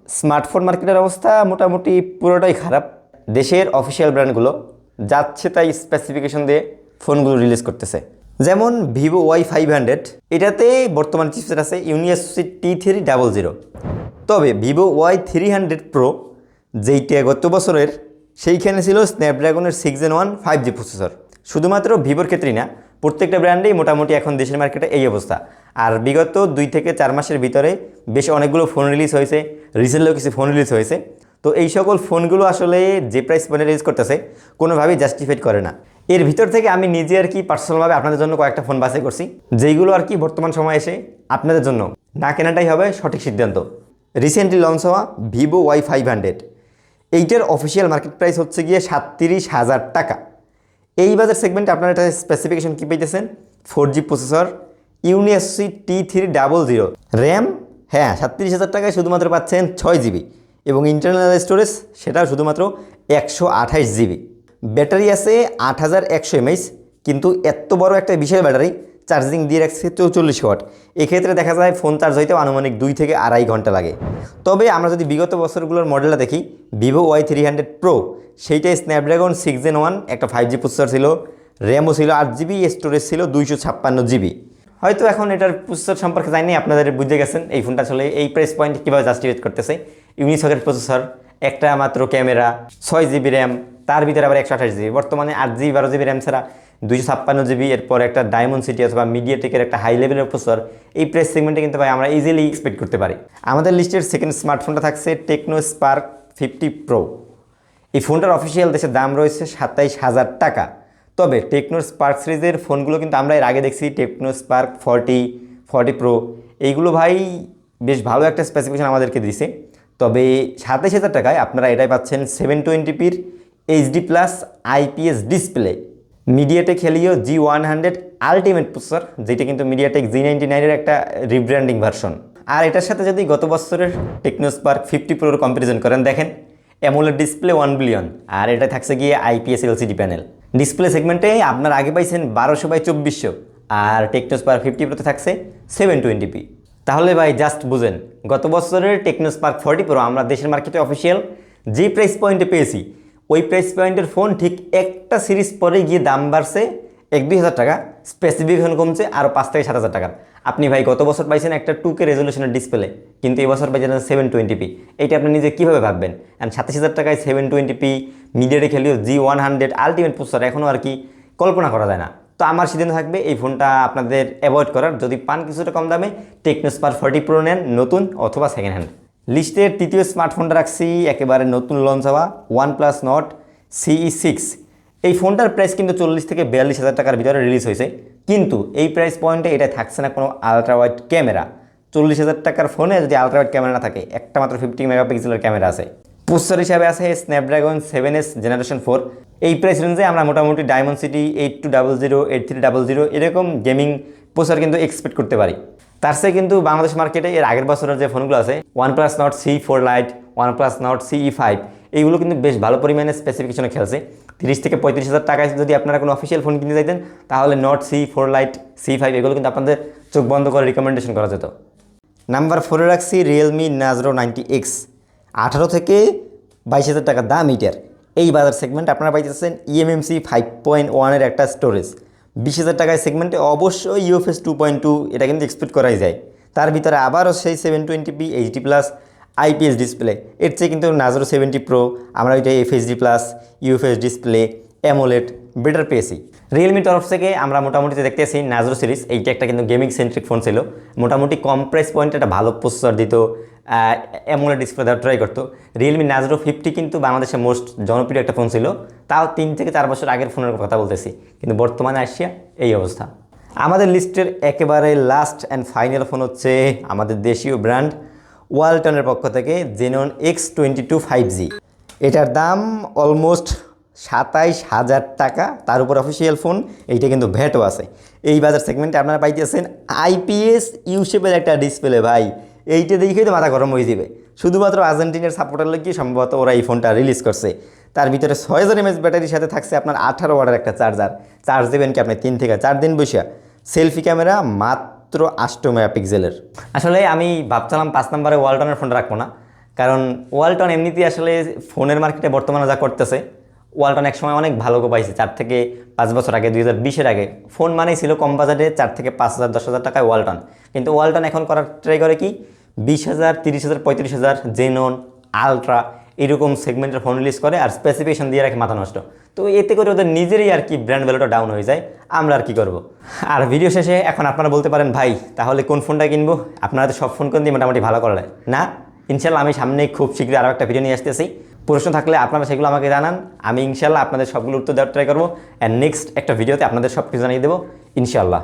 Smartphone মার্কেটের অবস্থা মোটামুটি পুরোটাই খারাপ। দেশের অফিসিয়াল ব্র্যান্ডগুলো যাচ্ছে তাই স্পেসিফিকেশন দিয়ে ফোনগুলো রিলিজ করতেছে। যেমন ভিভো Y500, এটাতে বর্তমান চিপসেট আছে ইউনিএসসি T300। তবে ভিভো Y300 প্রো যেইটা গত বছরের, সেইখানে ছিল স্ন্যাপড্রাগনের 6 Gen 1 5G প্রসেসর। শুধুমাত্র ভিভোর ক্ষেত্রেই না, প্রত্যেকটা ব্র্যান্ডেই মোটামুটি এখন দেশের মার্কেটে এই অবস্থা। আর বিগত 2 থেকে 4 মাসের ভিতরে বেশ অনেকগুলো ফোন রিলিজ হয়েছে, রিসেন্টলিও কিছু ফোন রিলিজ হয়েছে। তো এই সকল ফোনগুলো আসলে যে প্রাইস পয়েন্টে রিলিজ করতেছে কোনোভাবেই জাস্টিফাইড করে না। এর ভিতর থেকে আমি নিজে আর কি পার্সোনালভাবে আপনাদের জন্য কয়েকটা ফোন বাছাই করছি, যেইগুলো আর কি বর্তমান সময়ে এসে আপনাদের জন্য না কেনাটাই হবে সঠিক সিদ্ধান্ত। রিসেন্টলি লঞ্চ হওয়া ভিভো Y500, এইটার অফিসিয়াল মার্কেট প্রাইস হচ্ছে গিয়ে 37,000 টাকা। এই বাজার সেগমেন্টে আপনারা একটা স্পেসিফিকেশন কী পেয়েছেন? 4G processor, ইউনিএসসি T300, RAM. হ্যাঁ, 37,000 টাকায় শুধুমাত্র পাচ্ছেন 6GB এবং ইন্টারনাল স্টোরেজ সেটাও শুধুমাত্র 128GB। ব্যাটারি আছে 8100 mAh, কিন্তু এত বড় একটা বিশাল ব্যাটারি চার্জিং দিয়ে রাখছে 44 ওয়াট। এক্ষেত্রে দেখা যায় ফোন চার্জ হইতেও আনুমানিক 2 থেকে 2.5 ঘন্টা লাগে। তবে আমরা যদি বিগত বছরগুলোর মডেলটা দেখি, ভিভো Y300 প্রো সেইটাই স্ন্যাপড্রাগন 6 Gen 1 একটা 5G প্রসেসর ছিল, র্যামও ছিল 8GB, স্টোরেজ ছিল 256GB। হয়তো এখন এটার প্রসেসর সম্পর্কে জানি, আপনাদের বুঝে গেছেন এই ফোনটা আসলে এই প্রাইস পয়েন্ট কীভাবে জাস্টিফাইড করতেছে। ইউনিসকের প্রসেসর, একটা মাত্র ক্যামেরা, 6GB র্যাম, তার ভিতরে আবার 128GB। বর্তমানে 8GB 12GB র্যাম ছাড়া 256GB, এরপর একটা ডায়মন্ড সিটি অথবা মিডিয়াটেকের একটা হাই লেভেলের প্রসেসর, এই প্রাইস সেগমেন্টে কিন্তু ভাই আমরা ইজিলি এক্সপেক্ট করতে পারি। আমাদের লিস্টের সেকেন্ড স্মার্টফোনটা থাকছে টেকনো স্পার্ক 50 প্রো। এই ফোনটার অফিসিয়াল দেশের দাম রয়েছে 27,000 টাকা। তবে টেকনো স্পার্ক সিরিজের ফোনগুলো কিন্তু আমরা এর আগে দেখছি, টেকনো স্পার্ক 40 প্রো, এইগুলো ভাই বেশ ভালো একটা স্পেসিফিকেশন আমাদেরকে দিছে। তবে 27,000 টাকায় আপনারা এটাই পাচ্ছেন 720pর HD+ IPS display, MediaTek Helio G100 ultimate processor, যেটা কিন্তু মিডিয়াটেক G99 এর একটা রিব্র্যান্ডিং ভার্সন। আর এটার সাথে যদি গত বছরের টেকনো স্পার্ক 50 প্রোর কম্পারিজন করেন, দেখেন অ্যামোলেড ডিসপ্লে 1 বিলিয়ন, আর এটা থাকছে গিয়ে IPS LCD প্যানেল। ডিসপ্লে সেগমেন্টে আপনার আগে পাইছেন 1200x2400, আর টেকনো স্পার্ক 50 প্রোতে থাকছে 720p। তাহলে ভাই জাস্ট বুঝেন, গত বছরের টেকনো স্পার্ক 40 প্রো আমরা দেশের মার্কেটে অফিসিয়াল যে প্রাইস পয়েন্টে পেয়েছি, ওই প্রাইস পয়েন্টের ফোন ঠিক একটা সিরিজ পরে গিয়ে দাম বাড়ছে 1-2 হাজার টাকা, স্পেসিফিকেশন কমছে আরও 5 থেকে 7 হাজার টাকার। আপনি ভাই গত বছর পাইছেন একটা 2K রেজলিউশনের ডিসপ্লে, কিন্তু এই বছর পাইছেন 720p। এইটা আপনি নিজে কীভাবে ভাববেন? অ্যান্ড 27,000 টাকায় 720p MediaTek Helio G100 ultimate processor এখনও আর কি কল্পনা করা যায় না। তো আমার সিদ্ধান্ত থাকবে এই ফোনটা আপনাদের অ্যাভয়েড করার। যদি পান কিছুটা কম দামে, টেকনো স্পার্ক 40 প্রো নেন, নতুন অথবা সেকেন্ড হ্যান্ড। লিস্টের তৃতীয় স্মার্টফোনটা রাখছি একেবারে নতুন লঞ্চ হওয়া OnePlus Nord CE6। এই ফোনটার প্রাইস কিন্তু 40 থেকে 42 হাজার টাকার ভিতরে রিলিজ হয়েছে, কিন্তু এই প্রাইস পয়েন্টে এটা থাকছে না কোনো আলট্রা ওয়াইড ক্যামেরা। 40,000 টাকার ফোনে যদি আলট্রা ওয়াইড ক্যামেরা না থাকে, একটা মাত্র 50 মেগাপিক্সেলের ক্যামেরা আছে। প্রসেসর হিসাবে আছে স্ন্যাপড্রাগন 7S জেনারেশন 4। এই প্রাইস রেঞ্জে আমরা মোটামুটি ডায়মন্ড সিটি 8200, 8300 এরকম গেমিং প্রসেসর কিন্তু এক্সপেক্ট করতে পারি। তার চেয়ে কিন্তু বাংলাদেশ মার্কেটে এর আগের বছরের যে ফোনগুলো আছে, OnePlus Nord CE4 Lite, OnePlus Nord CE5, এইগুলো কিন্তু বেশ ভালো পরিমাণে স্পেসিফিকেশনে খেলছে। 30 থেকে 35,000 টাকায় যদি আপনারা কোনো অফিসিয়াল ফোন কিনতে চাইতেন, তাহলে Nord CE4 Lite, CE5 এগুলো কিন্তু আপনাদের চোখ বন্ধ করে রিকমেন্ডেশন করা যেত। নাম্বার 4-এ রাখছি Realme Narzo 90X। 18 থেকে 22,000 টাকা দাম এইটার। এই বাজার সেগমেন্টে আপনারা পাইতেছেন eMMC 5.1 এর একটা স্টোরেজ। 20,000 টাকায় সেগমেন্টে অবশ্যই UFS 2.2 এটা কিন্তু এক্সপেক্ট করাই যায়। তার ভিতরে আবারও সেই 720p HD+ IPS ডিসপ্লে। এর চেয়ে কিন্তু Narzo 70 প্রো আমরা ওইটা FHD+, UFS display, AMOLED better পেয়েছি। রিয়েলমির তরফ থেকে আমরা মোটামুটি দেখতেছি Narzo সিরিজ, এইটা একটা কিন্তু গেমিং সেন্ট্রিক ফোন ছিল, মোটামুটি কম প্রাইস পয়েন্টে একটা ভালো প্রসেসর দিত, অ্যামোলেড ডিসপ্লে দেওয়ার ট্রাই করতো। রিয়েলমি Narzo 50 কিন্তু বাংলাদেশের মোস্ট জনপ্রিয় একটা ফোন ছিল, তাও 3 থেকে 4 বছর আগের ফোনের কথা বলতেছি, কিন্তু বর্তমানে আসিয়া এই অবস্থা। আমাদের লিস্টের একেবারে লাস্ট অ্যান্ড ফাইনাল ফোন হচ্ছে আমাদের দেশীয় ব্র্যান্ড ওয়ালটনের পক্ষ থেকে Xenon X22 5G। এটার দাম অলমোস্ট 27,000 টাকা, তার উপর অফিসিয়াল ফোন, এইটা কিন্তু ভ্যাটও আছে। এই বাজার সেগমেন্টে আপনারা পাইতেছেন IPS ইউ শেপের একটা ডিসপ্লে। ভাই এইটা দেখেই তো মাথা গরম হয়ে যাবে। শুধুমাত্র আর্জেন্টিনার সাপোর্টার লাগিয়ে সম্ভবত ওরা এই ফোনটা রিলিজ করছে। তার ভিতরে 6000 mAh ব্যাটারির সাথে থাকছে আপনার 18 ওয়াটের একটা চার্জার। চার্জ দেবেন কি আপনি 3 থেকে 4 দিন বসে। সেলফি ক্যামেরা মাত্র 8 মেগাপিক্সেলের। আসলে আমি ভাবছিলাম 5 নম্বরে ওয়ালটনের ফোনটা রাখবো না, কারণ ওয়ালটন এমনিতেই আসলে ফোনের মার্কেটে বর্তমানে যা করতেছে, ওয়ালটন এক সময় অনেক ভালো পাইছে 4 থেকে 5 বছর আগে, 2020-এর আগে ফোন মানেই ছিল কম বাজেটে 4 থেকে 5 হাজার 10 হাজার টাকায় ওয়ালটন। কিন্তু ওয়ালটন এখন করার ট্রাই করে কি 20,000, 30,000, 35,000 জেনন, আলট্রা এরকম সেগমেন্টের ফোন রিলিজ করে আর স্পেসিফিকেশন দিয়ে রাখে মাথা নষ্ট। তো এতে করে ওদের নিজেরই আর কি ব্র্যান্ড ভ্যালুটা ডাউন হয়ে যায়। আমরা আর কি করব। আর ভিডিও শেষে এখন আপনারা বলতে পারেন ভাই তাহলে কোন ফোনটা কিনবো, আপনারা তো সব ফোন কোন দিয়ে মোটামুটি ভালো করলেন না। ইনশাল্লাহ আমি সামনে খুব শীঘ্রই আরও একটা ভিডিও নিয়ে আসতেছি। প্রশ্ন থাকলে আপনারা সেগুলো আমাকে জানান, আমি ইনশাল্লাহ আপনাদের সবগুলো উত্তর দেওয়ার ট্রাই করবো। অ্যান্ড নেক্সট একটা ভিডিওতে আপনাদের সব কিছু জানিয়ে দেবো ইনশাল্লাহ।